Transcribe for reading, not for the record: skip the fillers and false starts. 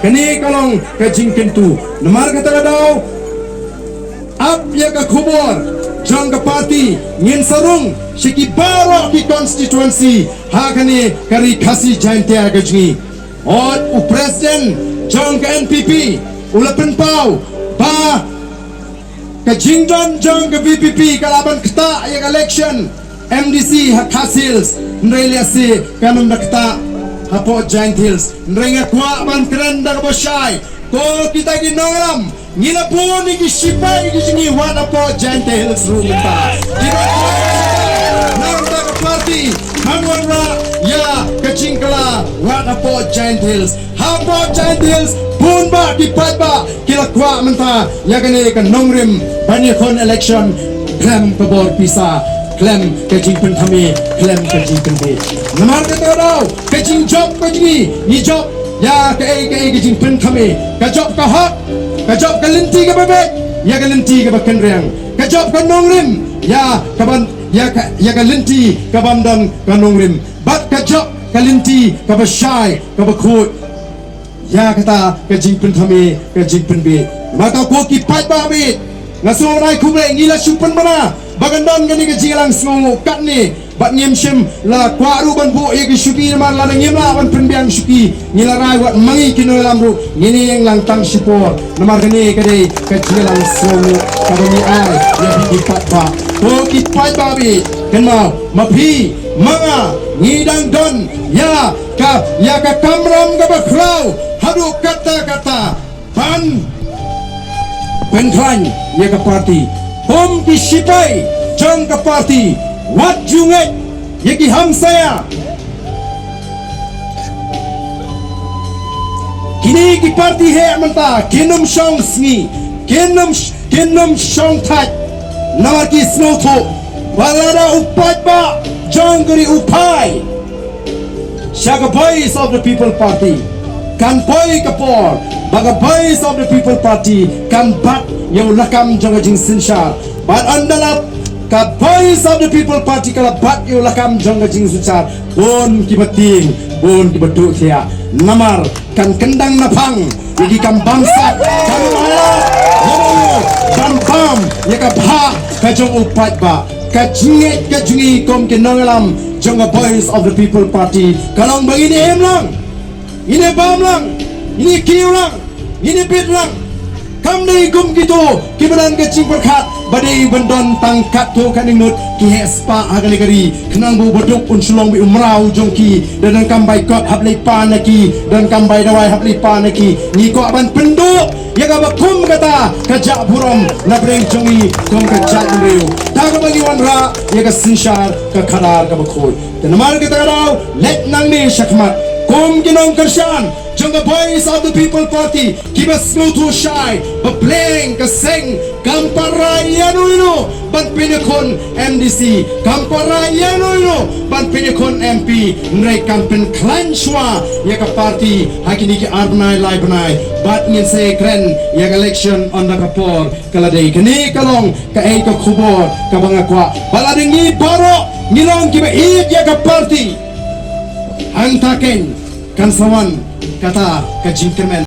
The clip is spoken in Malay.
kami kani kalong ka jingkin tu namar kata daw ap ya ka khubor jang ka party ngin sarung shiki baro ki constituency ha kani kari khasi jainte aga jingi और प्रेसिडेंट जंग का NPP उलपन पाव बा का जिंगजन जंग का VPP का लाबन कता एक इलेक्शन MDC हासिल्स नरेलिया से कानून रखता हापो जाइंट हिल्स नरेंगे कुआ बन करन dak bosai ko kita gi nonglam ngila pun gi sipai gi jingi wana po jaइंट hills rumta nang dak party hanwanra ya kacingkala wana po jaइंट हिल्स hapo jaइंट hills pun ba di patba kila kwa menta ya gane ka nongrim bani kon election klem pabor pisa klem kajing pen kami klem kajing pen be namar ka tau kajing job kajing ni job ya ka kajing pen kami ka job ka hak ka job ka linti ka bebe ya ka linti ka bakan riang ka job ka nongrim ya ka ban ya ka linti ka bandon ka nongrim bat ka job ka linti ka basai ka bakut ya kata kajing pen kami kajing pen be maka ko ki pat ba be ngaso rai kubre ngila supan mana bagandon gani kajing lang sngo kat ni bat ngiem shim la kwaru ban bu ye ki shuki man la ngiem la ban pen biang shuki ngila rai wat mangi kino lamru ngini yang lang tang sipor namar gani kade kajing lang sngo kabani ai ya ki pat ba ko ki pat ba be kenma mapi manga ngidang don ya ka kamram ka bakrau hadu kata-kata pan penklan ya ka party hom ki sipai jong ka party wat junget ya ki hamsaya kini ki party he manta kinum shong sngi kinum shong thaj namar ki snotho walada upat ba jongri upai Shaka voice of the People Party kan boy kapor baga voice of the People Party kan bat yang lakam jonga jing sinsha but andalap ka voice of the People Party kala bat yang lakam jonga jing sucar bon kibating bon kibatu kia namar kan kendang napang jadi kan bangsa kan ala bam ya ka bha ka jong upat ba ka jinget ka jungi kom ke nongalam jonga voice of the People Party kalong begini em lang ini bam lang ini kiu lang ini bit lang kam dei gum gitu kibanan ke cing perkat badai bendon tangkat tu kaning nut ki hespa agali gari kenang bu bodok unsulong bi umrau jongki dan kambai kot hablai panaki dan kambai dawai hablai panaki ni ko aban penduk ya ka bakum kata kajak burom na breng jongi kom kajak reu ta ka bagi wanra ya ka sinshar ka khalar ka bakhoi dan mar kita rau let nang ni shakmat kom ginong kershan jonga voice of the People Party kiba smooth shy but playing ka sing kamparayano ino ban pinakon MDC kamparayano ino ban pinakon MP nrai kampen klanshwa ya ka party hakini ki arnai lai banai bat ngin se kren ya election on the kapor kala dei kini kalong ka ei ka khubor ka banga kwa baladingi baro ngilong kiba id ya ka party ang taken kan sawan kata ka jingkermen